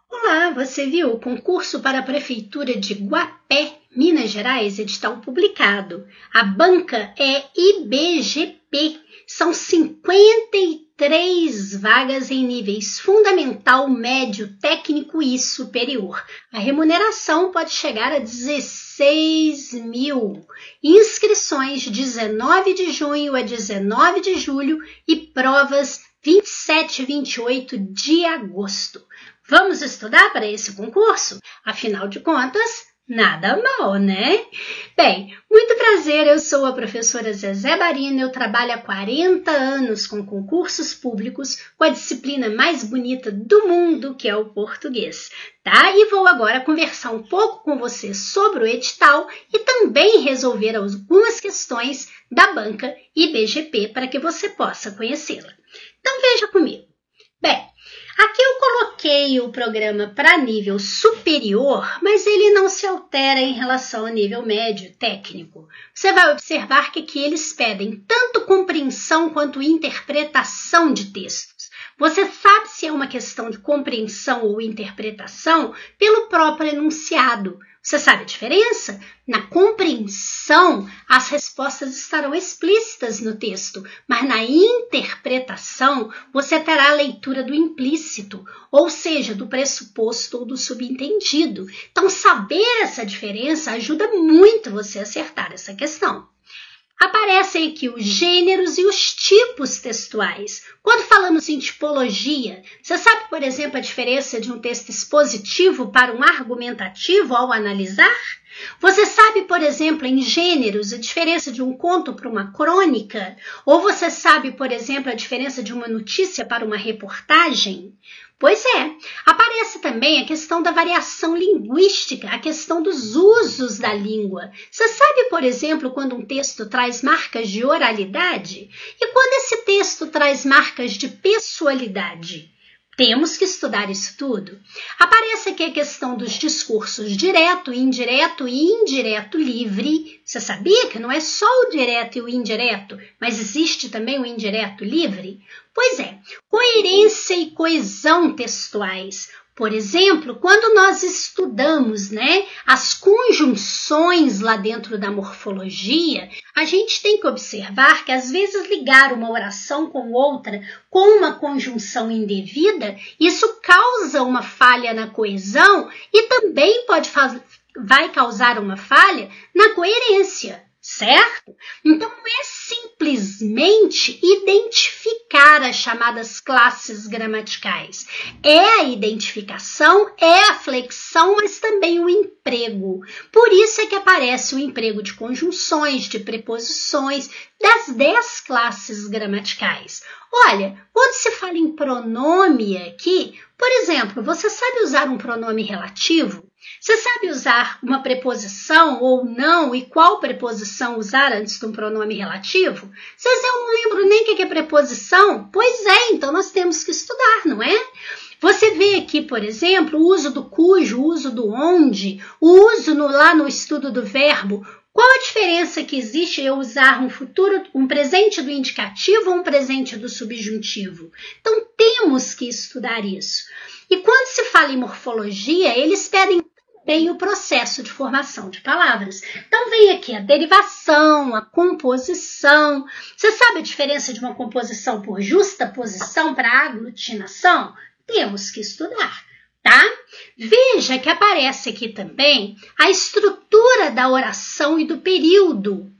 Olá, você viu o concurso para a Prefeitura de Guapé, Minas Gerais, edital publicado. A banca é IBGP. São 53 vagas em níveis fundamental, médio, técnico e superior. A remuneração pode chegar a 16 mil. Inscrições 19 de junho a 19 de julho e provas 27 e 28 de agosto. Vamos estudar para esse concurso? Afinal de contas, nada mal, né? Bem, muito prazer, eu sou a professora Zezé Barina, eu trabalho há 40 anos com concursos públicos, com a disciplina mais bonita do mundo, que é o português, tá? E vou agora conversar um pouco com você sobre o edital e também resolver algumas questões da banca IBGP para que você possa conhecê-la. Então veja comigo. Bem, aqui eu coloquei o programa para nível superior, mas ele não se altera em relação ao nível médio técnico. Você vai observar que aqui eles pedem tanto compreensão quanto interpretação de textos. Você sabe se é uma questão de compreensão ou interpretação pelo próprio enunciado. Você sabe a diferença? Na compreensão, as respostas estarão explícitas no texto, mas na interpretação, você terá a leitura do implícito, ou seja, do pressuposto ou do subentendido. Então, saber essa diferença ajuda muito você a acertar essa questão. Aparecem aqui os gêneros e os tipos textuais. Quando falamos em tipologia, você sabe, por exemplo, a diferença de um texto expositivo para um argumentativo ao analisar? Você sabe, por exemplo, em gêneros, a diferença de um conto para uma crônica? Ou você sabe, por exemplo, a diferença de uma notícia para uma reportagem? Pois é, aparece também a questão da variação linguística, a questão dos usos da língua. Você sabe, por exemplo, quando um texto traz marcas de oralidade? E quando esse texto traz marcas de pessoalidade? Temos que estudar isso tudo. Aparece aqui a questão dos discursos direto, indireto e indireto livre. Você sabia que não é só o direto e o indireto, mas existe também o indireto livre? Pois é, coerência e coesão textuais. Por exemplo, quando nós estudamos, as conjunções lá dentro da morfologia, a gente tem que observar que às vezes ligar uma oração com outra com uma conjunção indevida, isso causa uma falha na coesão e também vai causar uma falha na coerência. Certo? Então, não é simplesmente identificar as chamadas classes gramaticais. É a identificação, é a flexão, mas também o emprego. Por isso é que aparece o emprego de conjunções, de preposições, das 10 classes gramaticais. Olha, quando se fala em pronome aqui, por exemplo, você sabe usar um pronome relativo? Você sabe usar uma preposição ou não e qual preposição usar antes de um pronome relativo? Vocês não lembram nem o que é preposição? Pois é, então nós temos que estudar, não é? Você vê aqui, por exemplo, o uso do cujo, o uso do onde, o uso lá no estudo do verbo. Qual a diferença que existe eu usar um presente do indicativo ou um presente do subjuntivo? Então, temos que estudar isso. E quando se fala em morfologia, eles pedem também o processo de formação de palavras. Então, vem aqui a derivação, a composição. Você sabe a diferença de uma composição por justaposição para aglutinação? Temos que estudar, tá? Veja que aparece aqui também a estrutura da oração e do período.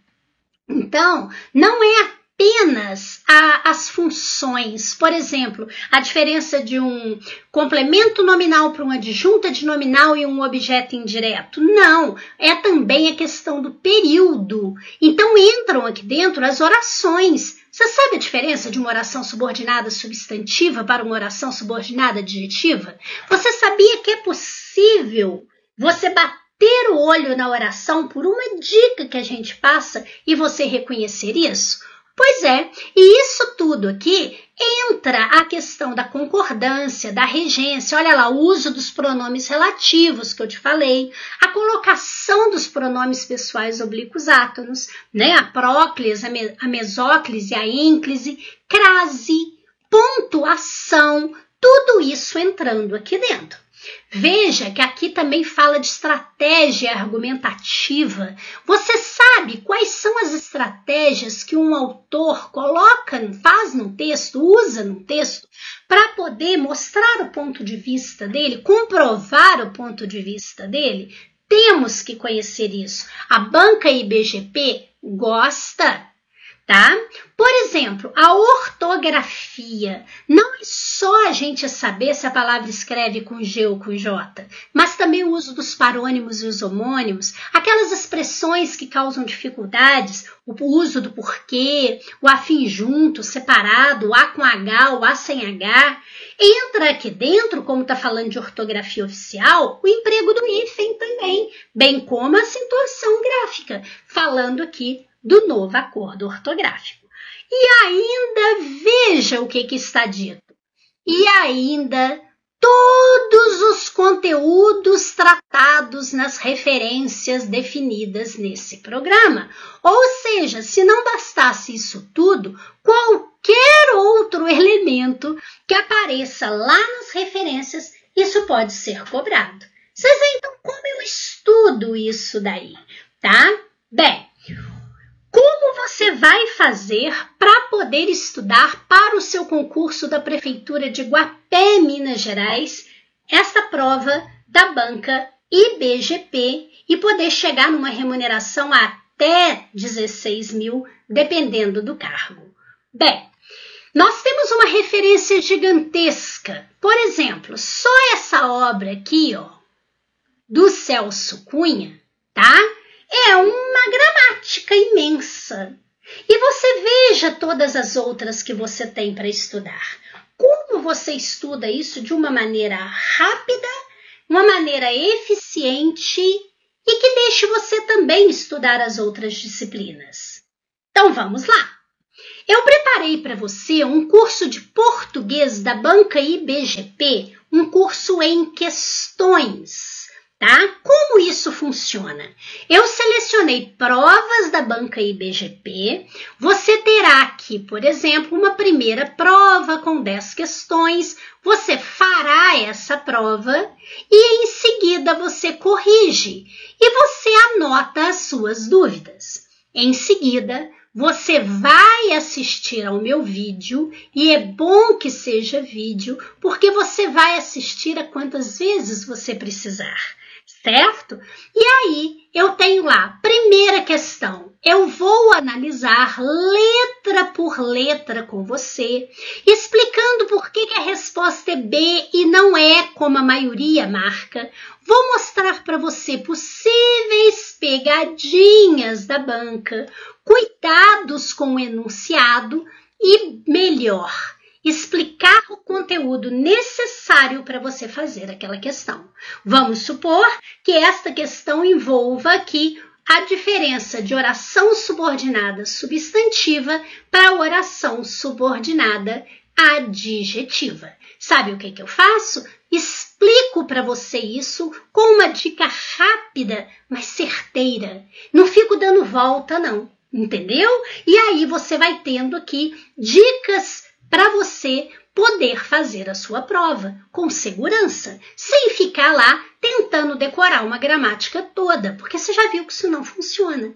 Então, não é apenas as funções, por exemplo, a diferença de um complemento nominal para um adjunto adnominal e um objeto indireto. Não, é também a questão do período. Então, entram aqui dentro as orações. Você sabe a diferença de uma oração subordinada substantiva para uma oração subordinada adjetiva? Você sabia que é possível você bater o olho na oração por uma dica que a gente passa e você reconhecer isso? Pois é, e isso tudo aqui entra a questão da concordância, da regência, olha lá, o uso dos pronomes relativos que eu te falei, a colocação dos pronomes pessoais oblíquos átonos, a próclise, a mesóclise, a ênclise, crase, pontuação, tudo isso entrando aqui dentro. Veja que aqui também fala de estratégia argumentativa. Você sabe quais são as estratégias que um autor faz no texto, usa no texto, para poder mostrar o ponto de vista dele, comprovar o ponto de vista dele? Temos que conhecer isso. A banca IBGP gosta, tá? Por exemplo, a ortografia. Não é só a gente saber se a palavra escreve com G ou com J, mas também o uso dos parônimos e os homônimos, aquelas expressões que causam dificuldades, o uso do porquê, o afim junto, separado, o A com H, o A sem H. Entra aqui dentro, como está falando de ortografia oficial, o emprego do hífen também, bem como a acentuação gráfica, falando aqui do novo acordo ortográfico. E ainda, veja o que está dito. E ainda, todos os conteúdos tratados nas referências definidas nesse programa. Ou seja, se não bastasse isso tudo, qualquer outro elemento que apareça lá nas referências, isso pode ser cobrado. Vocês veem então como eu estudo isso daí, tá? Bem, como você vai fazer para poder estudar para o seu concurso da Prefeitura de Guapé, Minas Gerais, essa prova da banca IBGP e poder chegar numa remuneração até 16 mil, dependendo do cargo? Bem, nós temos uma referência gigantesca. Por exemplo, só essa obra aqui, ó, do Celso Cunha, tá? É uma gramática imensa. E você veja todas as outras que você tem para estudar. Como você estuda isso de uma maneira rápida, uma maneira eficiente e que deixe você também estudar as outras disciplinas. Então vamos lá. Eu preparei para você um curso de português da banca IBGP, um curso em questões. Tá? Como isso funciona? Eu selecionei provas da banca IBGP. Você terá aqui, por exemplo, uma primeira prova com 10 questões. Você fará essa prova e em seguida você corrige e você anota as suas dúvidas. Em seguida, você vai assistir ao meu vídeo e é bom que seja vídeo porque você vai assistir a quantas vezes você precisar. Certo? E aí, eu tenho lá, primeira questão, eu vou analisar letra por letra com você, explicando por que a resposta é B e não é como a maioria marca. Vou mostrar para você possíveis pegadinhas da banca, cuidados com o enunciado e, melhor, explicar o conteúdo necessário para você fazer aquela questão. Vamos supor que esta questão envolva aqui a diferença de oração subordinada substantiva para oração subordinada adjetiva. Sabe o que eu faço? Explico para você isso com uma dica rápida, mas certeira. Não fico dando volta, não. Entendeu? E aí você vai tendo aqui dicas para você poder fazer a sua prova com segurança, sem ficar lá tentando decorar uma gramática toda, porque você já viu que isso não funciona.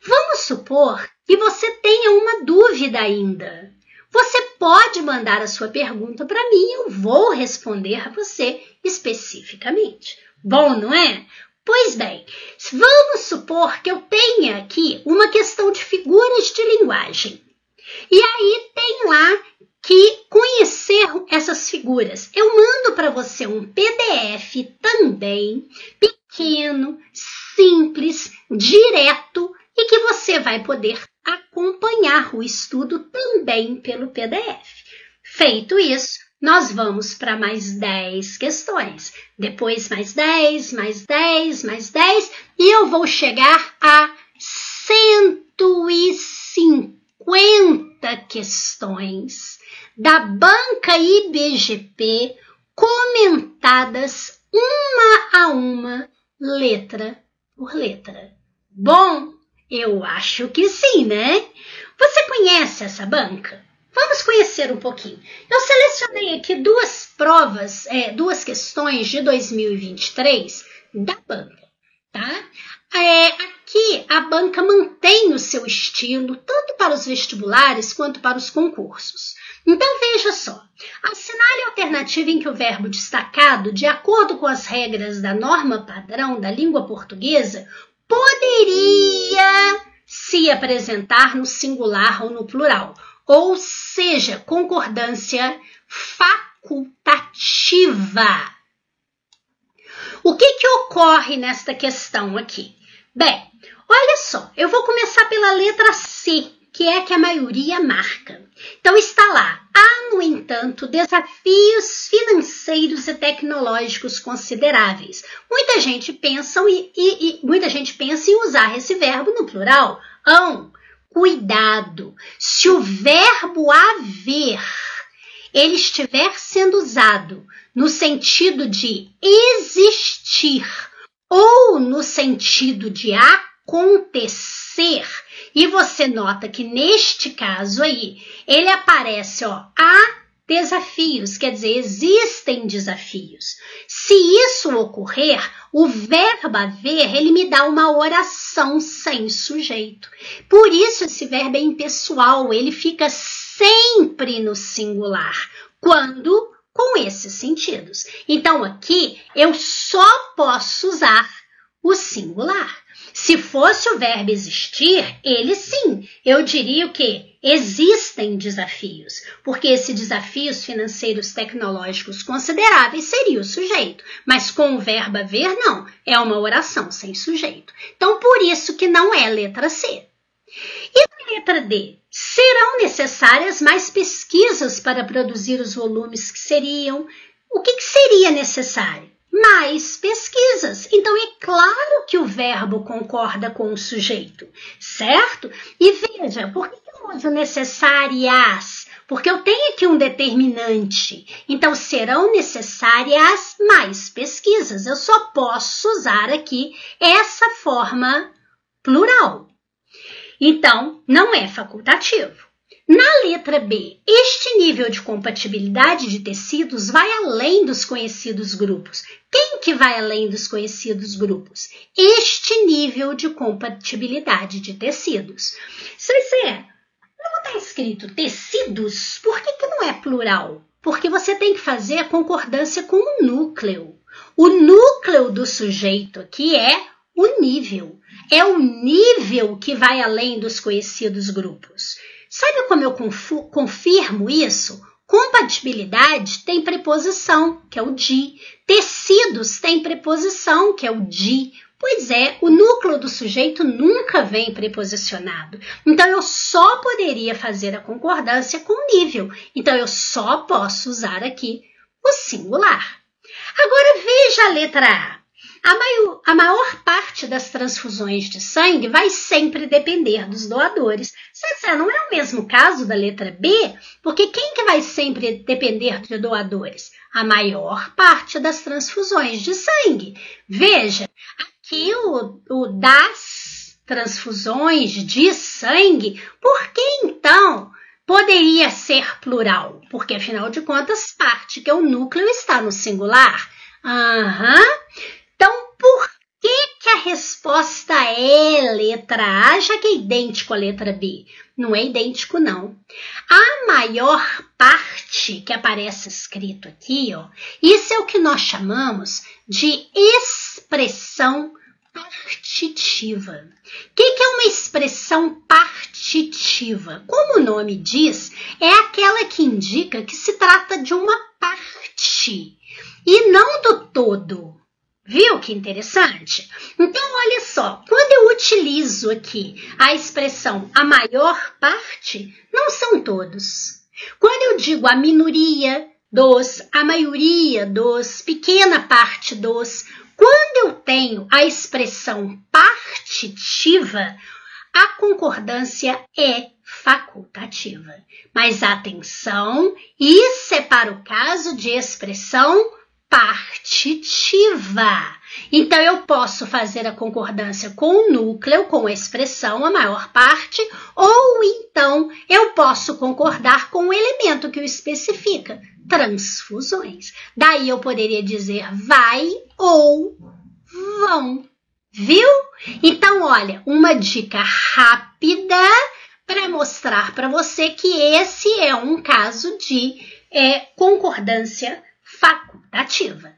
Vamos supor que você tenha uma dúvida ainda. Você pode mandar a sua pergunta para mim e eu vou responder a você especificamente. Bom, não é? Pois bem, vamos supor que eu tenha aqui uma questão de figuras de linguagem. E aí tem lá que conhecer essas figuras. Eu mando para você um PDF também, pequeno, simples, direto e que você vai poder acompanhar o estudo também pelo PDF. Feito isso, nós vamos para mais 10 questões. Depois mais 10, mais 10, mais 10 e eu vou chegar a 150 questões da banca IBGP comentadas uma a uma, letra por letra. Bom, eu acho que sim, né? Você conhece essa banca? Vamos conhecer um pouquinho. Eu selecionei aqui duas questões de 2023 da banca, tá? Aqui a banca mantém o seu estilo, tanto para os vestibulares quanto para os concursos. Então veja só, assinale a alternativa em que o verbo destacado, de acordo com as regras da norma padrão da língua portuguesa, poderia se apresentar no singular ou no plural, ou seja, concordância facultativa. O que ocorre nesta questão aqui? Bem, olha só, eu vou começar pela letra C, que é a que a maioria marca. Então está lá, há, no entanto, desafios financeiros e tecnológicos consideráveis. Muita gente pensa em usar esse verbo no plural. Cuidado, se o verbo haver, ele estiver sendo usado no sentido de existir ou no sentido de acontecer, e você nota que neste caso aí, ele aparece, há desafios, quer dizer, existem desafios. Se isso ocorrer, o verbo haver, ele me dá uma oração sem sujeito. Por isso esse verbo é impessoal, ele fica sempre no singular, quando com esses sentidos. Então aqui eu só posso usar o singular. Se fosse o verbo existir, ele sim, eu diria o quê? Existem desafios, porque esses desafios financeiros tecnológicos consideráveis seria o sujeito, mas com o verbo haver não, é uma oração sem sujeito. Então por isso que não é letra C. E na letra D? Serão necessárias mais pesquisas para produzir os volumes que seriam. O que seria necessário? Mais pesquisas. Então, é claro que o verbo concorda com o sujeito, certo? E veja, por que eu uso necessárias? Porque eu tenho aqui um determinante. Então, serão necessárias mais pesquisas. Eu só posso usar aqui essa forma plural. Então, não é facultativo. Na letra B, este nível de compatibilidade de tecidos vai além dos conhecidos grupos. Quem que vai além dos conhecidos grupos? Este nível de compatibilidade de tecidos. Se não está escrito tecidos, por que não é plural? Porque você tem que fazer a concordância com o núcleo. O núcleo do sujeito aqui é o nível. É o nível que vai além dos conhecidos grupos. Sabe como eu confirmo isso? Compatibilidade tem preposição, que é o de. Tecidos tem preposição, que é o de. Pois é, o núcleo do sujeito nunca vem preposicionado. Então, eu só poderia fazer a concordância com o nível. Então, eu só posso usar aqui o singular. Agora, veja a letra A. A maior parte das transfusões de sangue vai sempre depender dos doadores. Não é o mesmo caso da letra B? Porque quem que vai sempre depender de doadores? A maior parte das transfusões de sangue. Veja, aqui o das transfusões de sangue, por que então poderia ser plural? Porque, afinal de contas, parte que é o núcleo está no singular. Então, por que a resposta é letra A, já que é idêntico à letra B? Não é idêntico, não. A maior parte que aparece escrito aqui, isso é o que nós chamamos de expressão partitiva. O que é uma expressão partitiva? Como o nome diz, é aquela que indica que se trata de uma parte e não do todo. Viu que interessante? Então, olha só, quando eu utilizo aqui a expressão a maior parte, não são todos. Quando eu digo a minoria dos, a maioria dos, pequena parte dos, quando eu tenho a expressão partitiva, a concordância é facultativa. Mas atenção, isso é para o caso de expressão partitiva. Então, eu posso fazer a concordância com o núcleo, com a expressão, a maior parte, ou então eu posso concordar com o elemento que o especifica, transfusões. Daí eu poderia dizer vai ou vão. Viu? Então, olha, uma dica rápida para mostrar para você que esse é um caso de concordância facultativa.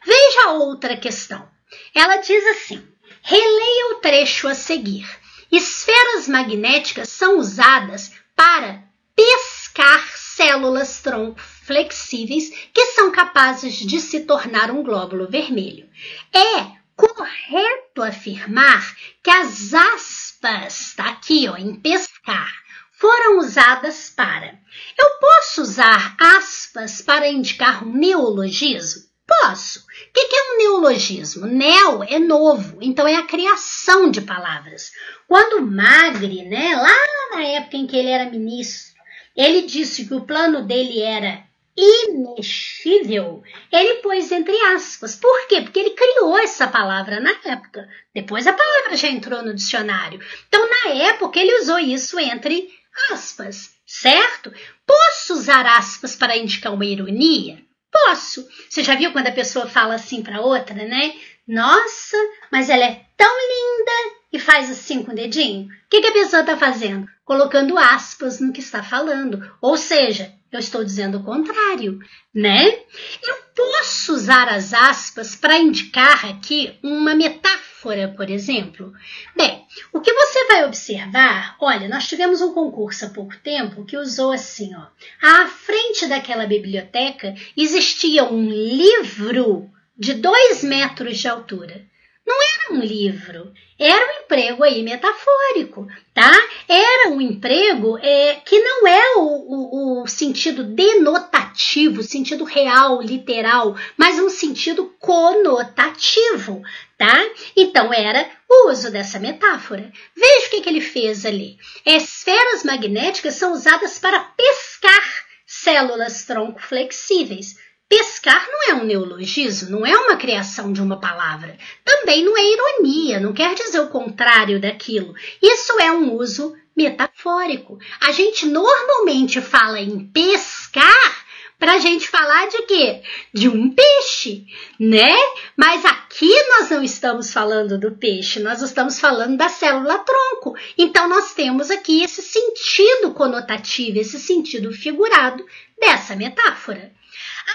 Veja outra questão. Ela diz assim, releia o trecho a seguir. Esferas magnéticas são usadas para pescar células tronco flexíveis que são capazes de se tornar um glóbulo vermelho. É correto afirmar que as aspas, tá aqui ó, em pescar, foram usadas para... Eu posso usar aspas para indicar um neologismo? Posso. O que é um neologismo? Neo é novo, então é a criação de palavras. Quando Magri, né, lá na época em que ele era ministro, ele disse que o plano dele era imexível, ele pôs entre aspas. Por quê? Porque ele criou essa palavra na época. Depois a palavra já entrou no dicionário. Então, na época, ele usou isso entre aspas, certo? Posso usar aspas para indicar uma ironia? Posso. Você já viu quando a pessoa fala assim para outra, né? Nossa, mas ela é tão linda e faz assim com o dedinho. O que a pessoa está fazendo? Colocando aspas no que está falando. Ou seja, eu estou dizendo o contrário, né? Eu posso usar as aspas para indicar aqui uma metáfora, por exemplo. Bem, o que você vai observar, olha, nós tivemos um concurso há pouco tempo que usou assim, ó. À frente daquela biblioteca existia um livro de 2 metros de altura. Não era um livro, era um emprego aí metafórico, tá? Era um emprego que não é o sentido denotativo, o sentido real, literal, mas um sentido conotativo, tá? Então, era o uso dessa metáfora. Veja o que ele fez ali. Esferas magnéticas são usadas para pescar células tronco flexíveis. Pescar não é um neologismo, não é uma criação de uma palavra. Também não é ironia, não quer dizer o contrário daquilo. Isso é um uso metafórico. A gente normalmente fala em pescar para a gente falar de quê? De um peixe, né? Mas aqui nós não estamos falando do peixe, nós estamos falando da célula tronco. Então nós temos aqui esse sentido conotativo, esse sentido figurado dessa metáfora.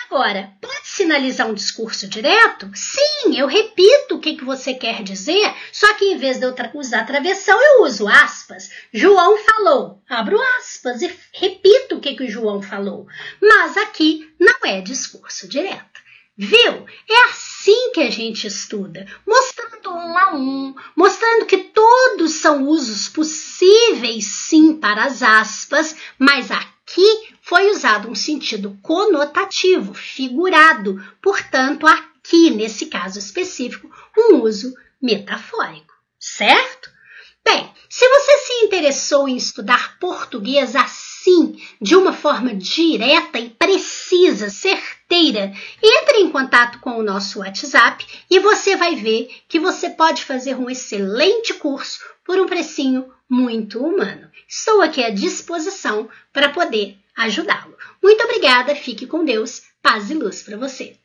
Agora, pode sinalizar um discurso direto? Sim, eu repito o que você quer dizer, só que em vez de eu usar travessão, eu uso aspas. João falou, abro aspas e repito o que o João falou. Mas aqui não é discurso direto. Viu? É assim que a gente estuda, mostrando um a um, mostrando que todos são usos possíveis, sim, para as aspas, mas aqui foi usado um sentido conotativo, figurado, portanto, aqui, nesse caso específico, um uso metafórico, certo? Bem, se você se interessou em estudar português assim, de uma forma direta e precisa, certeira, entre em contato com o nosso WhatsApp e você vai ver que você pode fazer um excelente curso por um precinho muito humano. Estou aqui à disposição para poder ajudá-lo. Muito obrigada, fique com Deus, paz e luz para você.